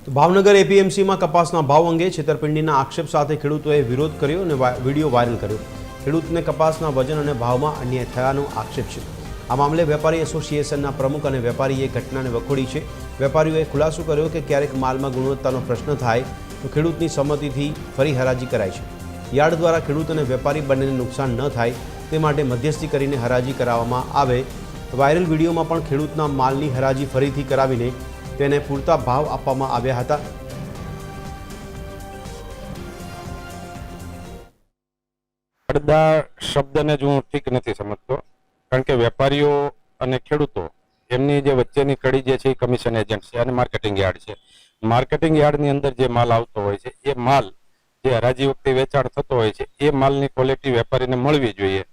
તો ભાવનગર એપીએમસીમાં કપાસના ભાવ અંગે છેતરપિંડીના આક્ષેપ સાથે ખેડૂતોએ વિરોધ કર્યો અને વિડીયો વાયરલ કર્યો. ખેડૂતને કપાસના વજન અને ભાવમાં અન્યાય થયાનો આક્ષેપ છે. આ મામલે વેપારી એસોસિએશનના પ્રમુખ અને વેપારીએ ઘટનાને વખોડી છે. વેપારીઓએ ખુલાસો કર્યો કે ક્યારેક માલમાં ગુણવત્તાનો પ્રશ્ન થાય તો ખેડૂતની સંમતિથી ફરી હરાજી કરાય છે. યાર્ડ દ્વારા ખેડૂત અને વેપારી બંનેને નુકસાન ન થાય તે માટે મધ્યસ્થી કરીને હરાજી કરાવવામાં આવે. વાયરલ વિડીયોમાં પણ ખેડૂતના માલની હરાજી ફરીથી કરાવીને તેને પૂરતા ભાવ આપવામાં આવ્યા હતા. પડદા શબ્દને જ હું ઠીક નથી સમજતો, કારણ કે વેપારીઓ અને ખેડૂતો એમની જે વચ્ચેની કડી જે છે એ કમિશન એજન્ટ છે અને માર્કેટિંગ યાર્ડ છે. માર્કેટિંગ યાર્ડની અંદર જે માલ આવતો હોય છે એ માલ જે હરાજી વખતે વેચાણ થતો હોય છે એ માલની ક્વોલિટી વેપારીને મળવી જોઈએ.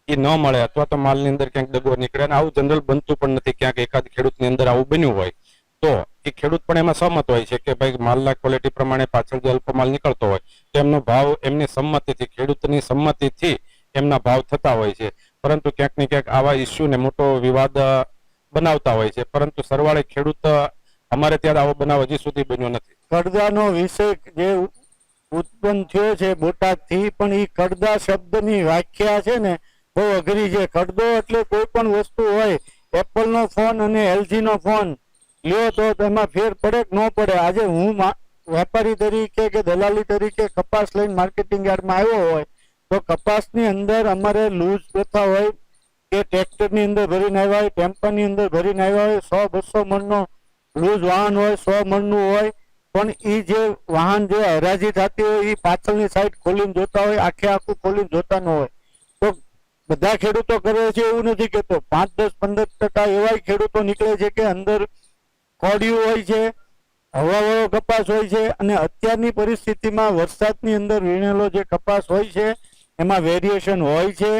એ ન મળે અથવા તો માલની અંદર ક્યાંક દગો નીકળે, અને આવું જનરલ બનતું પણ નથી. ક્યાંક એકાદ ખેડૂતની અંદર આવું બન્યું હોય તો એ ખેડૂત પણ એમાં સહમત હોય છે કે ભાઈ માલના ક્વોલિટી પ્રમાણે પાછળ જે અલ્પ માલ નીકળતો હોય તો એમનો ભાવ એમની સંમતિથી, ખેડૂતની સંમતિથી એમના ભાવ થતા હોય છે. પરંતુ ક્યાંક ને ક્યાંક આવા ઇસ્યુને મોટો વિવાદ બનાવતા હોય છે. પરંતુ સરવાળે ખેડૂત અમારે ત્યાં આવો બનાવ હજી સુધી બન્યો નથી. કડદાનો વિષય જે ઉત્પન્ન થયો છે બોટાદથી, પણ એ કડદા શબ્દની વ્યાખ્યા છે ને બહુ અઘરી છે. કડદો એટલે કોઈ પણ વસ્તુ હોય, એપલનો ફોન અને એલજીનો ફોન લ્યો તો તેમાં ફેર પડે કે ન પડે. આજે હું વેપારી તરીકે કે દલાલી તરીકે કપાસ લઈને માર્કેટિંગ યાર્ડમાં આવ્યો હોય તો કપાસની અંદર અમારે લૂઝ પ્રથા હોય કે ટ્રેક્ટરની અંદર ભરીને આવ્યા હોય, ટેમ્પાની અંદર ભરીને આવ્યા હોય, 100-200 મણનો લૂઝ વાહન હોય, 100 મણનું હોય, પણ એ જે વાહન જે હરાજી થતી હોય એ પાછળની સાઈડ ખોલીને જોતા હોય, આખે આખું ખોલીને જોતા ન હોય. તો બધા ખેડૂતો કરે છે એવું નથી કહેતો, 5-10-15% એવા ખેડૂતો નીકળે છે કે અંદર કોડિયું હોય છે, હવાવાળો કપાસ હોય છે, અને અત્યારની પરિસ્થિતિમાં વરસાદની અંદર વીણેલો જે કપાસ હોય છે એમાં વેરિએશન હોય છે.